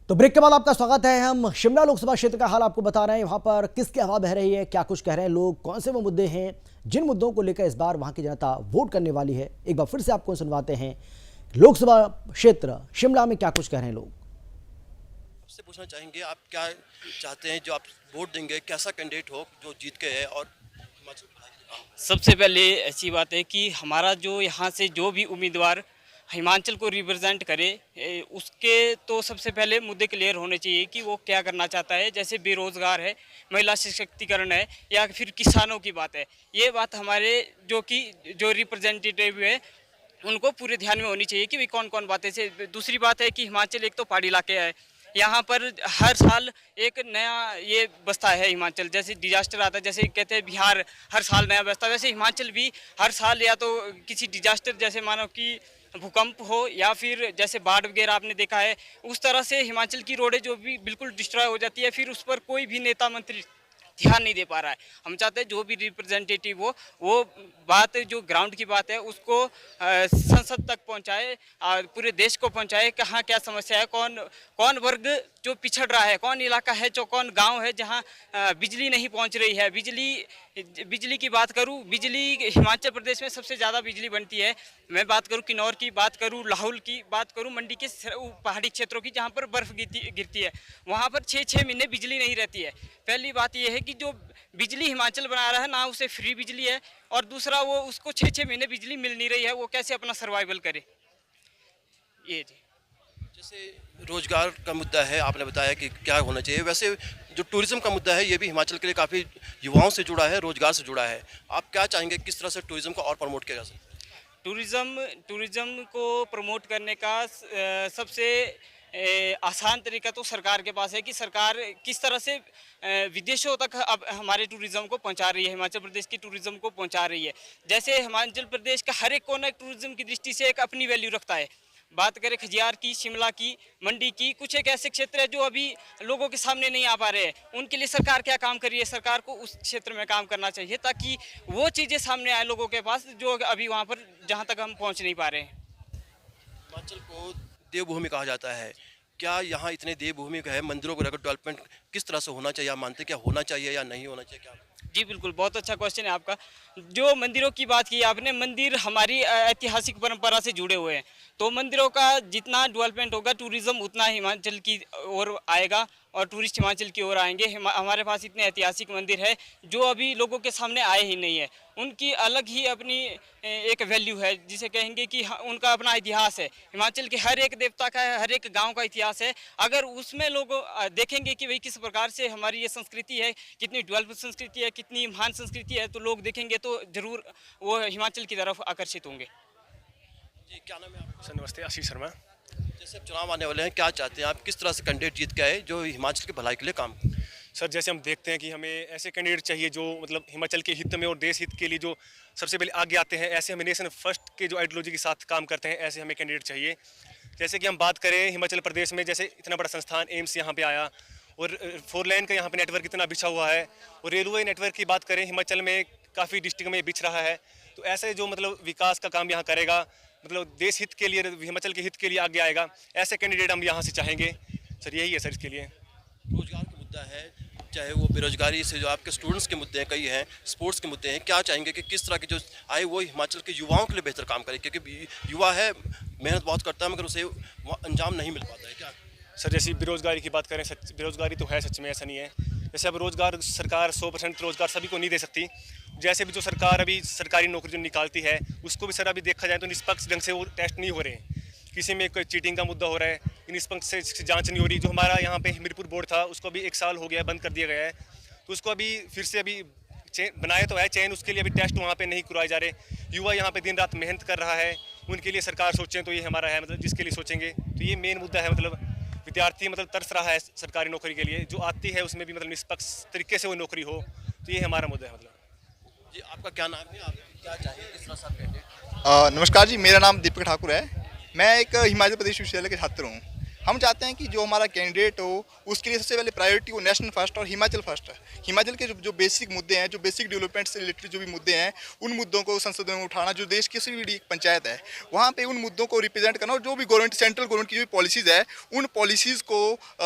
तो ब्रेक के बाद आपका स्वागत है। हम शिमला लोकसभा क्षेत्र का हाल आपको बता रहे हैं। वहां पर किसकी हवा बह रही है, क्या कुछ कह रहे हैं लोग, कौन से वो मुद्दे हैं जिन मुद्दों को लेकर इस बार वहां की जनता वोट करने वाली है। एक बार फिर से आपको सुनवाते हैं लोकसभा क्षेत्र शिमला में क्या कुछ कह रहे हैं लोग। आपसे पूछना चाहेंगे, आप क्या चाहते हैं, जो आप वोट देंगे कैसा कैंडिडेट हो जो जीत के है और सबसे पहले ऐसी बात है कि हमारा जो यहाँ से जो भी उम्मीदवार हिमाचल को रिप्रेजेंट करे उसके तो सबसे पहले मुद्दे क्लियर होने चाहिए कि वो क्या करना चाहता है। जैसे बेरोज़गार है, महिला सशक्तिकरण है, या फिर किसानों की बात है। ये बात हमारे जो रिप्रेजेंटेटिव है उनको पूरे ध्यान में होनी चाहिए कि भाई कौन कौन बातें से। दूसरी बात है कि हिमाचल एक तो पहाड़ी इलाके है, यहाँ पर हर साल एक नया ये बसता है हिमाचल। जैसे डिजास्टर आता है, जैसे कहते हैं बिहार हर साल नया बसता है, वैसे हिमाचल भी हर साल या तो किसी डिजास्टर, जैसे मानो कि भूकंप हो या फिर जैसे बाढ़ वगैरह आपने देखा है, उस तरह से हिमाचल की रोडें जो भी बिल्कुल डिस्ट्रॉय हो जाती है, फिर उस पर कोई भी नेता मंत्री ध्यान नहीं दे पा रहा है। हम चाहते हैं जो भी रिप्रेजेंटेटिव हो वो बात, जो ग्राउंड की बात है उसको संसद तक पहुंचाए, पूरे देश को पहुंचाए। कहाँ क्या समस्या है, कौन कौन वर्ग जो पिछड़ रहा है, कौन इलाका है, जो कौन गांव है जहां बिजली नहीं पहुंच रही है। बिजली की बात करूं, बिजली हिमाचल प्रदेश में सबसे ज़्यादा बिजली बनती है। मैं बात करूं किन्नौर की, बात करूं लाहौल की, बात करूं मंडी के पहाड़ी क्षेत्रों की, जहां पर बर्फ़ गिरती है, वहां पर 6-6 महीने बिजली नहीं रहती है। पहली बात यह है कि जो बिजली हिमाचल बना रहा है ना, उसे फ्री बिजली है, और दूसरा वो उसको 6-6 महीने बिजली मिल नहीं रही है, वो कैसे अपना सर्वाइवल करे। ये जी, जैसे रोजगार का मुद्दा है, आपने बताया कि क्या होना चाहिए। वैसे जो टूरिज्म का मुद्दा है ये भी हिमाचल के लिए काफ़ी युवाओं से जुड़ा है, रोजगार से जुड़ा है। आप क्या चाहेंगे, किस तरह से टूरिज्म को और प्रमोट किया जा सकता है? टूरिज्म को प्रमोट करने का सबसे आसान तरीका तो सरकार के पास है कि सरकार किस तरह से विदेशों तक अब हमारे टूरिज्म को पहुंचा रही है, हिमाचल प्रदेश की टूरिज्म को पहुंचा रही है। जैसे हिमाचल प्रदेश का हर एक कोना टूरिज्म की दृष्टि से एक अपनी वैल्यू रखता है। बात करें खजियार की, शिमला की, मंडी की, कुछ एक ऐसे क्षेत्र है जो अभी लोगों के सामने नहीं आ पा रहे हैं। उनके लिए सरकार क्या काम कर रही है, सरकार को उस क्षेत्र में काम करना चाहिए ताकि वो चीज़ें सामने आए लोगों के पास, जो अभी वहाँ पर जहाँ तक हम पहुँच नहीं पा रहे हैं। हिमाचल को देवभूमि कहा जाता है। क्या यहाँ इतने देवभूमि का है, मंदिरों को लेकर डेवलपमेंट किस तरह से होना चाहिए, आप मानते हैं क्या होना चाहिए या नहीं होना चाहिए? क्या जी बिल्कुल, बहुत अच्छा क्वेश्चन है आपका। जो मंदिरों की बात की आपने, मंदिर हमारी ऐतिहासिक परंपरा से जुड़े हुए हैं, तो मंदिरों का जितना डेवलपमेंट होगा, टूरिज्म उतना हिमाचल की ओर आएगा और टूरिस्ट हिमाचल की ओर आएंगे। हमारे पास इतने ऐतिहासिक मंदिर है जो अभी लोगों के सामने आए ही नहीं है। उनकी अलग ही अपनी एक वैल्यू है, जिसे कहेंगे कि उनका अपना इतिहास है। हिमाचल के हर एक देवता का है, हर एक गांव का इतिहास है। अगर उसमें लोग देखेंगे कि भाई किस प्रकार से हमारी ये संस्कृति है, कितनी डेवलप संस्कृति है, कितनी महान संस्कृति है, तो लोग देखेंगे तो जरूर वो हिमाचल की तरफ आकर्षित होंगे। जी, क्या नाम है आपका? सर नमस्ते, आशीष शर्मा। जैसे अब चुनाव आने वाले हैं, क्या चाहते हैं आप, किस तरह से कैंडिडेट जीत के आए जो हिमाचल की भलाई के लिए काम करे? सर जैसे हम देखते हैं कि हमें ऐसे कैंडिडेट चाहिए जो मतलब हिमाचल के हित में और देश हित के लिए जो सबसे पहले आगे आते हैं। ऐसे हमें नेशन फर्स्ट के जो आइडियोलॉजी के साथ काम करते हैं, ऐसे हमें कैंडिडेट चाहिए। जैसे कि हम बात करें हिमाचल प्रदेश में, जैसे इतना बड़ा संस्थान एम्स यहाँ पे आया, और 4 लेन का यहाँ पे नेटवर्क इतना बिछा हुआ है, और रेलवे नेटवर्क की बात करें हिमाचल में काफ़ी डिस्ट्रिक्ट में बिछ रहा है। तो ऐसे जो मतलब विकास का काम यहाँ करेगा, मतलब देश हित के लिए, हिमाचल के हित के लिए आगे आएगा, ऐसे कैंडिडेट हम यहाँ से चाहेंगे। सर यही है सर इसके लिए। रोजगार का मुद्दा है, चाहे वो बेरोजगारी से जो आपके स्टूडेंट्स के मुद्दे हैं, कई हैं, स्पोर्ट्स के मुद्दे हैं। क्या चाहेंगे कि किस तरह के जो आए वो हिमाचल के युवाओं के लिए बेहतर काम करें, क्योंकि युवा है, मेहनत बहुत करता है मगर उसे वो अंजाम नहीं मिल पाता है। क्या सर जैसे बेरोजगारी की बात करें, सच बेरोजगारी तो है, सच में ऐसा नहीं है। जैसे अब रोजगार सरकार 100% रोजगार सभी को नहीं दे सकती। जैसे भी जो सरकार अभी सरकारी नौकरी जो निकालती है, उसको भी सर अभी देखा जाए तो निष्पक्ष ढंग से वो टेस्ट नहीं हो रहे हैं। किसी में कोई चीटिंग का मुद्दा हो रहा है, निष्पक्ष से जांच नहीं हो रही। जो हमारा यहाँ पे हमीरपुर बोर्ड था, उसको अभी 1 साल हो गया है, बंद कर दिया गया है। तो उसको अभी फिर से अभी चेन बनाया तो है चेन, उसके लिए अभी टेस्ट वहाँ पे नहीं करवाए जा रहे। युवा यहाँ पे दिन रात मेहनत कर रहा है, उनके लिए सरकार सोचें तो ये हमारा है, मतलब जिसके लिए सोचेंगे तो ये मेन मुद्दा है। मतलब विद्यार्थी मतलब तरस रहा है सरकारी नौकरी के लिए, जो आती है उसमें भी मतलब निष्पक्ष तरीके से वो नौकरी हो, तो ये हमारा मुद्दा है। मतलब जी, आपका क्या नाम है, आप क्या चाहिए, किस तरह से कैंडिडेट? नमस्कार जी, मेरा नाम दीपक ठाकुर है। मैं एक हिमाचल प्रदेश विश्वविद्यालय का छात्र हूँ। हम चाहते हैं कि जो हमारा कैंडिडेट हो उसके लिए सबसे पहले प्रायोरिटी हो नेशनल फर्स्ट और हिमाचल फर्स्ट। हिमाचल के जो बेसिक मुद्दे हैं, जो बेसिक डेवलपमेंट से रिलेटेड जो भी मुद्दे हैं, उन मुद्दों को संसद में उठाना। जो देश की किसी भी बड़ी पंचायत है वहाँ पे उन मुद्दों को रिप्रेजेंट करना, और जो भी गवर्नमेंट सेंट्रल गवर्नमेंट की जो पॉलिसीज़ है उन पॉलिसीज़ को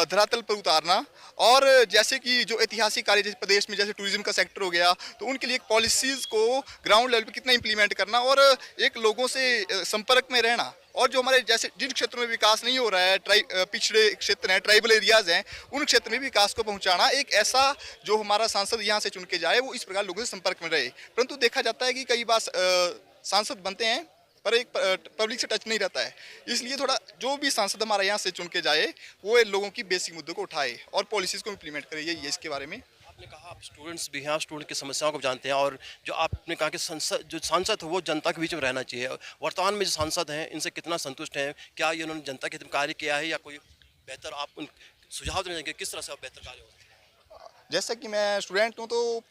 धरातल पर उतारना। और जैसे कि जो ऐतिहासिक कार्य जैसे प्रदेश में जैसे टूरिज्म का सेक्टर हो गया, तो उनके लिए पॉलिसीज़ को ग्राउंड लेवल पर कितना इंप्लीमेंट करना और एक लोगों से संपर्क में रहना। और जो हमारे जैसे जिन क्षेत्रों में विकास नहीं हो रहा है, पिछड़े क्षेत्र हैं, ट्राइबल एरियाज़ हैं, उन क्षेत्र में विकास को पहुंचाना। एक ऐसा जो हमारा सांसद यहाँ से चुन के जाए वो इस प्रकार लोगों से संपर्क में रहे। परंतु देखा जाता है कि कई बार सांसद बनते हैं पर एक पब्लिक से टच नहीं रहता है। इसलिए थोड़ा जो भी सांसद हमारा यहाँ से चुन के जाए वो लोगों की बेसिक मुद्दों को उठाए और पॉलिसीज़ को इम्प्लीमेंट करे। यही है इसके बारे में। आपने कहा आप स्टूडेंट्स भी हैं, आप स्टूडेंट की समस्याओं को जानते हैं, और जो आपने कहा कि जो सांसद है वो जनता के बीच में रहना चाहिए। वर्तमान में जो सांसद हैं इनसे कितना संतुष्ट हैं? क्या ये उन्होंने जनता के हित में कार्य किया है, या कोई बेहतर आप उन सुझाव देने देंगे किस तरह से आप बेहतर कार्य हो? जैसा कि मैं स्टूडेंट हूँ तो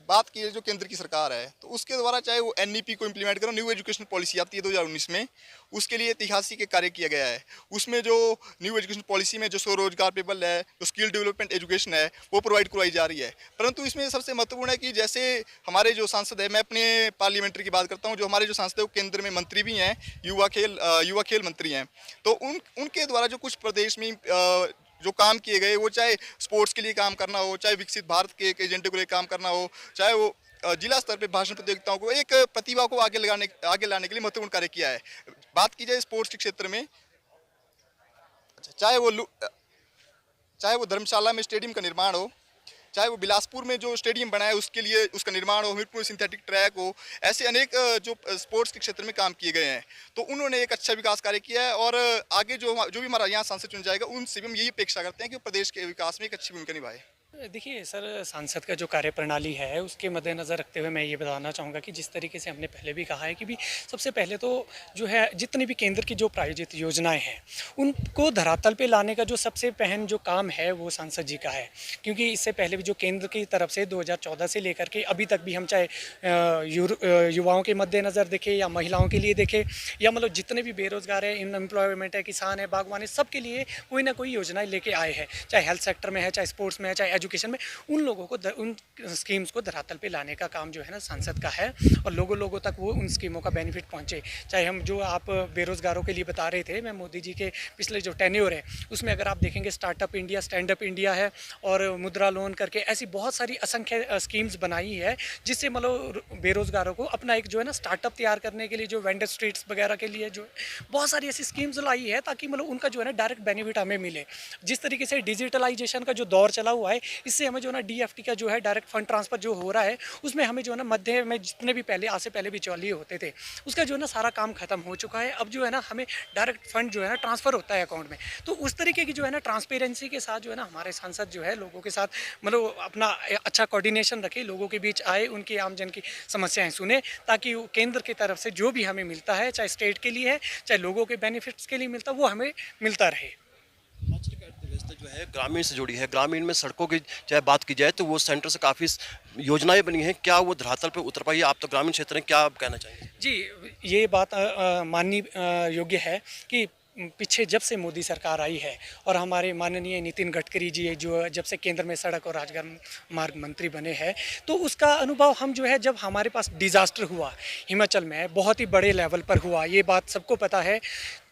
बात की जो केंद्र की सरकार है तो उसके द्वारा चाहे वो एनईपी को इम्प्लीमेंट करो, न्यू एजुकेशन पॉलिसी आती है 2019 में, उसके लिए ऐतिहासिक कार्य किया गया है। उसमें जो न्यू एजुकेशन पॉलिसी में जो स्वरोजगार पेबल है, जो स्किल डेवलपमेंट एजुकेशन है वो प्रोवाइड करवाई जा रही है। परंतु इसमें सबसे महत्वपूर्ण है कि जैसे हमारे जो सांसद है, मैं अपने पार्लियामेंट्री की बात करता हूँ, जो हमारे जो सांसद है वो केंद्र में मंत्री भी हैं, युवा खेल मंत्री हैं। तो उनके द्वारा जो कुछ प्रदेश में जो काम किए गए, वो चाहे स्पोर्ट्स के लिए काम करना हो, चाहे विकसित भारत के एजेंडे के लिए काम करना हो, चाहे वो जिला स्तर पे भाषण प्रतियोगिताओं को, एक प्रतिभा को आगे लाने के लिए महत्वपूर्ण कार्य किया है। बात की जाए स्पोर्ट्स के क्षेत्र में, चाहे वो धर्मशाला में स्टेडियम का निर्माण हो, चाहे वो बिलासपुर में जो स्टेडियम बना है उसके लिए उसका निर्माण हो, हमीरपुर सिंथेटिक ट्रैक हो, ऐसे अनेक जो स्पोर्ट्स के क्षेत्र में काम किए गए हैं। तो उन्होंने एक अच्छा विकास कार्य किया है और आगे जो भी हमारा यहाँ सांसद चुन जाएगा उनसे भी हम यही अपेक्षा करते हैं कि प्रदेश के विकास में एक अच्छी भूमिका निभाए। देखिए सर, सांसद का जो कार्यप्रणाली है उसके मद्देनज़र रखते हुए मैं ये बताना चाहूँगा कि जिस तरीके से हमने पहले भी कहा है कि भी सबसे पहले तो जो है जितनी भी केंद्र की जो प्रायोजित योजनाएं हैं उनको धरातल पे लाने का जो सबसे पहन जो काम है वो सांसद जी का है। क्योंकि इससे पहले भी जो केंद्र की तरफ से 2014 से लेकर के अभी तक भी हम चाहे युवाओं के मद्देनज़र देखें या महिलाओं के लिए देखें या मतलब जितने भी बेरोजगार है, अनएम्प्लॉयमेंट है, किसान है, बागवान है, सबके लिए कोई ना कोई योजनाएं लेके आए हैं। चाहे हेल्थ सेक्टर में है, चाहे स्पोर्ट्स में है, चाहे एजुकेशन में, उन लोगों को उन स्कीम्स को धरातल पे लाने का काम जो है ना सांसद का है और लोगों तक वो उन स्कीमों का बेनिफिट पहुंचे। चाहे हम जो आप बेरोजगारों के लिए बता रहे थे, मैं मोदी जी के पिछले जो टेन्योर है उसमें अगर आप देखेंगे startup India, stand up India है और मुद्रा लोन करके ऐसी बहुत सारी असंख्य स्कीम्स बनाई है जिससे मतलब बेरोजगारों को अपना एक जो है ना स्टार्टअप तैयार करने के लिए जो वेंडर स्ट्रीट्स वगैरह के लिए जो बहुत सारी ऐसी स्कीम्स लाई है ताकि मतलब उनका जो है ना डायरेक्ट बेनिफिट हमें मिले। जिस तरीके से डिजिटलाइजेशन का जो दौर चला हुआ है इससे हमें जो ना डीएफटी का जो है डायरेक्ट फंड ट्रांसफर जो हो रहा है उसमें हमें जो है ना मध्य में जितने भी पहले आज से पहले बिचौलिए होते थे उसका जो है ना सारा काम खत्म हो चुका है। अब जो है ना हमें डायरेक्ट फंड जो है ना ट्रांसफर होता है अकाउंट में। तो उस तरीके की जो है ना ट्रांसपेरेंसी के साथ जो है ना हमारे सांसद जो है लोगों के साथ मतलब अपना अच्छा कोऑर्डिनेशन रखे, लोगों के बीच आए, उनकी आमजन की समस्याएं सुने ताकि केंद्र की तरफ से जो भी हमें मिलता है, चाहे स्टेट के लिए है चाहे लोगों के बेनिफिट्स के लिए मिलता है, वो हमें मिलता रहे। हिमाचल की अर्थव्यवस्था जो है ग्रामीण से जुड़ी है। ग्रामीण में सड़कों की चाहे बात की जाए तो वो सेंटर से काफ़ी योजनाएं बनी हैं, क्या वो धरातल पे उतर पाई? आप तो ग्रामीण क्षेत्र हैं, क्या आप कहना चाहेंगे? जी, ये बात माननीय योग्य है कि पीछे जब से मोदी सरकार आई है और हमारे माननीय नितिन गडकरी जी जो जब से केंद्र में सड़क और राजमार्ग मंत्री बने हैं तो उसका अनुभव हम जो है जब हमारे पास डिज़ास्टर हुआ हिमाचल में बहुत ही बड़े लेवल पर हुआ, ये बात सबको पता है।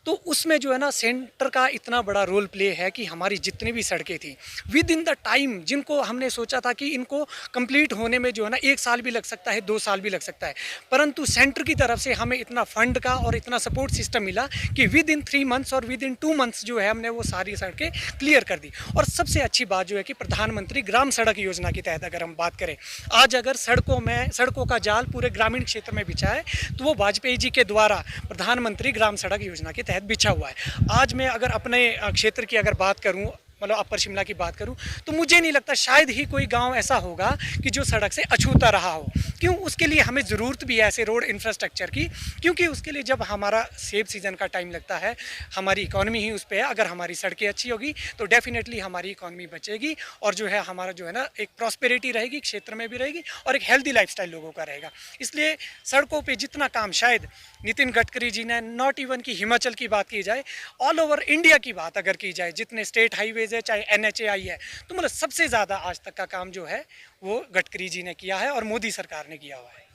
तो उसमें जो है ना सेंटर का इतना बड़ा रोल प्ले है कि हमारी जितनी भी सड़कें थी विद इन द टाइम जिनको हमने सोचा था कि इनको कंप्लीट होने में जो है ना 1 साल भी लग सकता है, 2 साल भी लग सकता है, परंतु सेंटर की तरफ से हमें इतना फंड का और इतना सपोर्ट सिस्टम मिला कि विद इन 3 मंथ्स और विद इन 2 मंथ्स जो है हमने वो सारी सड़कें क्लियर कर दी। और सबसे अच्छी बात जो है कि प्रधानमंत्री ग्राम सड़क योजना के तहत अगर हम बात करें, आज अगर सड़कों का जाल पूरे ग्रामीण क्षेत्र में बिछा है तो वो वाजपेयी जी के द्वारा प्रधानमंत्री ग्राम सड़क योजना के तहत बिछा हुआ है। आज मैं अगर अपने क्षेत्र की अगर बात करूं, मतलब अपर शिमला की बात करूं, तो मुझे नहीं लगता शायद ही कोई गांव ऐसा होगा कि जो सड़क से अछूता रहा हो। क्यों? उसके लिए हमें ज़रूरत भी है ऐसे रोड इंफ्रास्ट्रक्चर की, क्योंकि उसके लिए जब हमारा सेब सीज़न का टाइम लगता है, हमारी इकॉनमी ही उस पर है। अगर हमारी सड़कें अच्छी होगी तो डेफिनेटली हमारी इकॉनमी बचेगी और जो है हमारा जो है ना एक प्रॉस्पेरिटी रहेगी, क्षेत्र में भी रहेगी और एक हेल्दी लाइफस्टाइल लोगों का रहेगा। इसलिए सड़कों पे जितना काम शायद नितिन गडकरी जी ने, नॉट इवन की हिमाचल की बात की जाए, ऑल ओवर इंडिया की बात अगर की जाए, जितने स्टेट हाईवेज है चाहे NHAI है, तो मतलब सबसे ज़्यादा आज तक का काम जो है वो गडकरी जी ने किया है और मोदी सरकार ने किया हुआ है।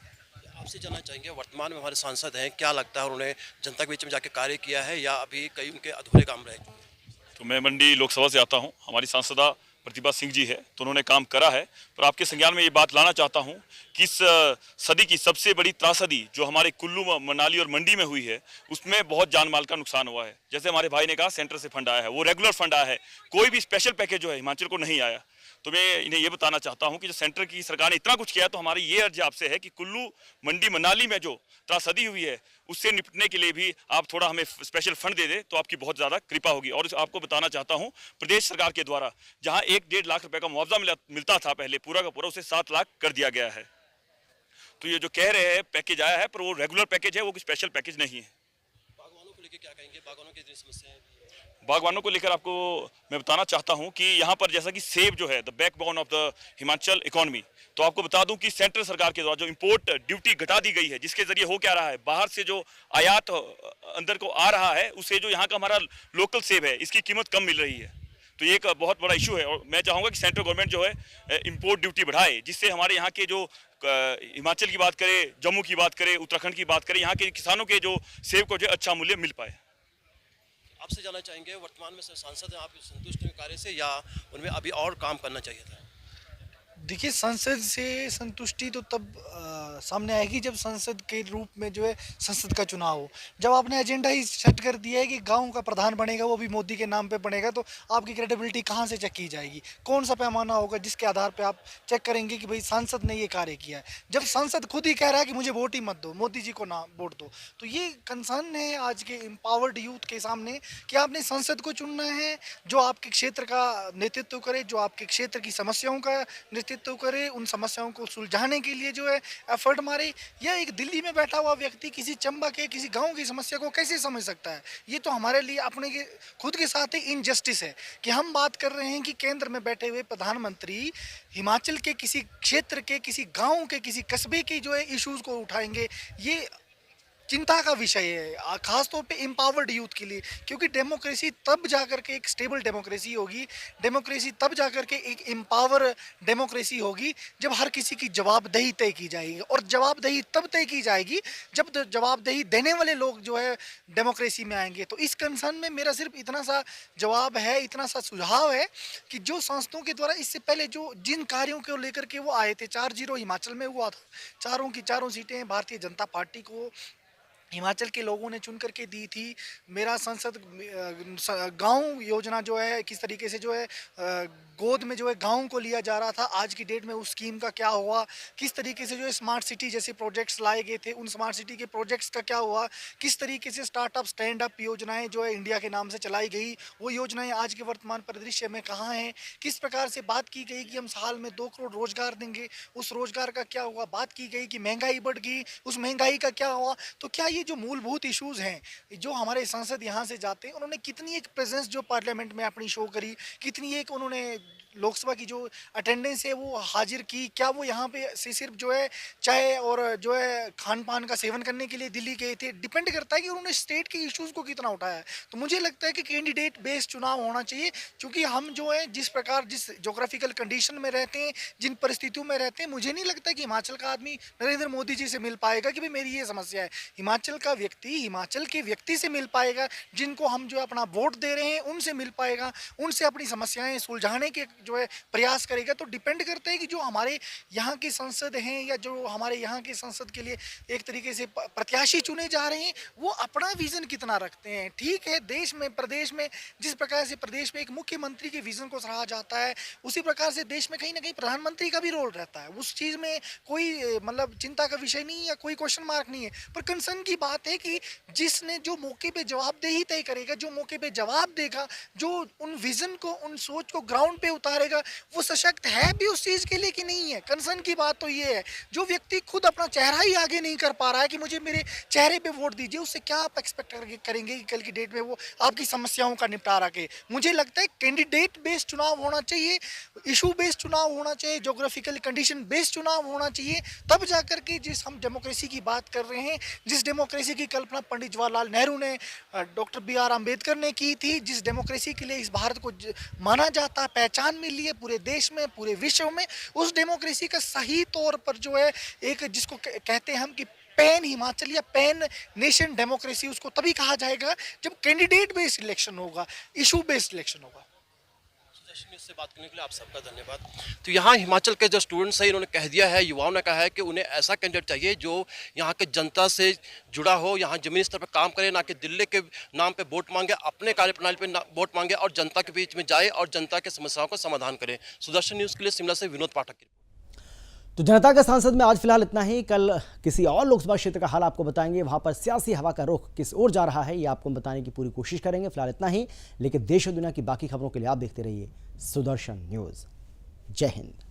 आपसे जानना चाहेंगे, वर्तमान में हमारे सांसद हैं, क्या लगता है उन्होंने जनता के बीच में जाके कार्य किया है या अभी कई उनके अधूरे काम रहे? तो मैं मंडी लोकसभा से आता हूं, हमारी सांसदा प्रतिभा सिंह जी है, तो उन्होंने काम करा है। पर आपके संज्ञान में ये बात लाना चाहता हूं कि इस सदी की सबसे बड़ी त्रासदी जो हमारे कुल्लू, मनाली और मंडी में हुई है, उसमें बहुत जान माल का नुकसान हुआ है। जैसे हमारे भाई ने कहा, सेंटर से फंड आया है, वो रेगुलर फंड आया है, कोई भी स्पेशल पैकेज जो है हिमाचल को नहीं आया। तो मैं इन्हें ये बताना चाहता हूं कि जो सेंटर की सरकार ने इतना कुछ किया, तो हमारी ये अर्जी आपसे है कि कुल्लू, मंडी, मनाली में जो त्रासदी हुई है उससे निपटने के लिए भी आप थोड़ा हमें स्पेशल फंड दे दे तो आपकी बहुत ज़्यादा कृपा होगी। और आपको बताना चाहता हूं, प्रदेश सरकार के द्वारा जहां 1-1.5 लाख रुपए का मुआवजा मिलता था पहले, पूरा का पूरा उसे 7 लाख कर दिया गया है। तो ये जो कह रहे हैं पैकेज आया है, पर वो रेगुलर पैकेज है, वो कोई स्पेशल पैकेज नहीं है। बागवानों को लेकर क्या कहेंगे? बागवानों की इतनी समस्या है। बागवानों को लेकर आपको मैं बताना चाहता हूं कि यहाँ पर जैसा कि सेब जो है the backbone of the Himachal economy, तो आपको बता दूं कि सेंट्रल सरकार के द्वारा जो इंपोर्ट ड्यूटी घटा दी गई है, जिसके जरिए हो क्या रहा है, बाहर से जो आयात अंदर को आ रहा है, उससे जो यहाँ का हमारा लोकल सेब है, इसकी कीमत कम मिल रही है। तो ये एक बहुत बड़ा इशू है और मैं चाहूँगा कि सेंट्रल गवर्नमेंट जो है इंपोर्ट ड्यूटी बढ़ाए, जिससे हमारे यहाँ के जो हिमाचल की बात करें, जम्मू की बात करें, उत्तराखंड की बात करें, यहाँ के किसानों के जो सेब को जो अच्छा मूल्य मिल पाए। आपसे जानना चाहेंगे, वर्तमान में सांसद हैं, आप संतुष्ट हैं कार्य से या उनमें अभी और काम करना चाहिए था? देखिए, संसद से संतुष्टि तो तब सामने आएगी जब संसद के रूप में जो है संसद का चुनाव हो। जब आपने एजेंडा ही सेट कर दिया है कि गांव का प्रधान बनेगा, वो भी मोदी के नाम पे बनेगा, तो आपकी क्रेडिबिलिटी कहां से चेक की जाएगी? कौन सा पैमाना होगा जिसके आधार पे आप चेक करेंगे कि भाई सांसद ने ये कार्य किया है? जब सांसद खुद ही कह रहा है कि मुझे वोट ही मत दो, मोदी जी को ना वोट दो, तो ये कंसर्न है आज के एम्पावर्ड यूथ के सामने कि आपने संसद को चुनना है जो आपके क्षेत्र का नेतृत्व करे, जो आपके क्षेत्र की समस्याओं का नेतृत्व करे, उन समस्याओं को सुलझाने के लिए जो है एफर्ट मारे। या एक दिल्ली में बैठा हुआ व्यक्ति किसी चंबा के, किसी गांव की समस्या को कैसे समझ सकता है? ये तो हमारे लिए अपने के खुद के साथ ही इनजस्टिस है कि हम बात कर रहे हैं कि केंद्र में बैठे हुए प्रधानमंत्री हिमाचल के किसी क्षेत्र के, किसी गाँव के, किसी कस्बे के जो है इशूज़ को उठाएंगे। ये चिंता का विषय है, खासतौर पे एम्पावर्ड यूथ के लिए, क्योंकि डेमोक्रेसी तब जाकर के एक स्टेबल डेमोक्रेसी होगी, डेमोक्रेसी तब जाकर के एक एम्पावर डेमोक्रेसी होगी जब हर किसी की जवाबदेही तय की जाएगी। और जवाबदेही तब तय की जाएगी जब जवाबदेही देने वाले लोग जो है डेमोक्रेसी में आएंगे। तो इस कंसर्न में मेरा सिर्फ इतना सा जवाब है, इतना सा सुझाव है कि जो संस्थाओं के द्वारा इससे पहले जो जिन कार्यों को लेकर के वो आए थे, 4-0 हिमाचल में हुआ था, चारों की चारों सीटें भारतीय जनता पार्टी को हिमाचल के लोगों ने चुन करके दी थी। मेरा संसद गांव योजना जो है किस तरीके से जो है गोद में जो है गांव को लिया जा रहा था, आज की डेट में उस स्कीम का क्या हुआ, किस तरीके से जो है स्मार्ट सिटी जैसे प्रोजेक्ट्स लाए गए थे, उन स्मार्ट सिटी के प्रोजेक्ट्स का क्या हुआ, किस तरीके से स्टार्टअप स्टैंड अप योजनाएं जो है इंडिया के नाम से चलाई गई, वो योजनाएं आज के वर्तमान परिदृश्य में कहाँ हैं, किस प्रकार से बात की गई कि हम साल में 2 करोड़ रोजगार देंगे, उस रोजगार का क्या हुआ, बात की गई कि महंगाई बढ़ गई, उस महंगाई का क्या हुआ। तो क्या ये जो मूलभूत इश्यूज हैं, जो हमारे सांसद यहाँ से जाते हैं, उन्होंने कितनी एक प्रेजेंस जो पार्लियामेंट में अपनी शो करी, कितनी एक उन्होंने लोकसभा की जो अटेंडेंस है वो हाजिर की, क्या वो यहाँ पे से सिर्फ जो है चाय और जो है खान पान का सेवन करने के लिए दिल्ली गए थे? डिपेंड करता है कि उन्होंने स्टेट के इश्यूज को कितना उठाया है। तो मुझे लगता है कि कैंडिडेट बेस्ड चुनाव होना चाहिए, क्योंकि हम जो है जिस प्रकार जिस जोग्राफिकल कंडीशन में रहते हैं, जिन परिस्थितियों में रहते हैं, मुझे नहीं लगता कि हिमाचल का आदमी नरेंद्र मोदी जी से मिल पाएगा कि भाई मेरी ये समस्या है। हिमाचल का व्यक्ति हिमाचल के व्यक्ति से मिल पाएगा, जिनको हम जो है अपना वोट दे रहे हैं उनसे मिल पाएगा, उनसे अपनी समस्याएं सुलझाने के जो है प्रयास करेगा। तो डिपेंड करता है कि जो हमारे यहाँ के संसद हैं या जो हमारे यहाँ के संसद के लिए एक तरीके से प्रत्याशी चुने जा रहे हैं, वो अपना विजन कितना रखते हैं। ठीक है, देश में प्रदेश में जिस प्रकार से प्रदेश में एक मुख्यमंत्री के विजन को सराहा जाता है, उसी प्रकार से देश में कहीं ना कहीं प्रधानमंत्री का भी रोल रहता है। उस चीज़ में कोई मतलब चिंता का विषय नहीं या कोई क्वेश्चन मार्क नहीं है। पर कंसर्न की बात है कि जिसने जो मौके पे जवाबदेही तय करेगा, जो मौके पे जवाब देगा, जो उन विजन को, उन सोच को ग्राउंड पे उतार मारेगा, वो सशक्त है भी उस चीज़ के लिए कि नहीं है। कंसर्न की बात तो ये है, जो व्यक्ति खुद अपना चेहरा ही आगे नहीं कर पा रहा है कि मुझे मेरे चेहरे पे वोट दीजिए, उससे क्या आप एक्सपेक्ट करेंगे कि कल की डेट में वो आपकी समस्याओं का निपटारा करे। मुझे लगता है कैंडिडेट बेस्ड चुनाव होना चाहिए, इशू बेस्ड चुनाव होना चाहिए, जोग्राफिकल कंडीशन बेस्ड चुनाव होना चाहिए, तब जाकर के जिस हम डेमोक्रेसी की बात कर रहे हैं, जिस डेमोक्रेसी की कल्पना पंडित जवाहरलाल नेहरू ने, डॉक्टर BR अम्बेडकर ने की थी, जिस डेमोक्रेसी के लिए इस भारत को माना जाता, पहचान मिली है पूरे देश में, पूरे विश्व में, उस डेमोक्रेसी का सही तौर पर जो है एक जिसको कहते हैं हम कि पैन हिमाचल या पैन नेशन डेमोक्रेसी, उसको तभी कहा जाएगा जब कैंडिडेट बेस्ड इलेक्शन होगा, इशू बेस्ड इलेक्शन होगा। से बात करने के लिए आप सबका धन्यवाद। तो यहाँ हिमाचल के जो स्टूडेंट्स हैं, इन्होंने कह दिया है, युवाओं ने कहा है कि उन्हें ऐसा कैंडिडेट चाहिए जो यहाँ के जनता से जुड़ा हो, यहाँ जमीनी स्तर पर काम करे, ना कि दिल्ली के नाम पे वोट मांगे, अपने कार्यप्रणाली पे वोट मांगे और जनता के बीच में जाए और जनता के समस्याओं का समाधान करे। सुदर्शन न्यूज़ के लिए शिमला से विनोद पाठक की। तो जनता के सांसद में आज फिलहाल इतना ही। कल किसी और लोकसभा क्षेत्र का हाल आपको बताएंगे, वहां पर सियासी हवा का रुख किस ओर जा रहा है ये आपको बताने की पूरी कोशिश करेंगे। फिलहाल इतना ही, लेकिन देश और दुनिया की बाकी खबरों के लिए आप देखते रहिए सुदर्शन न्यूज़। जय हिंद।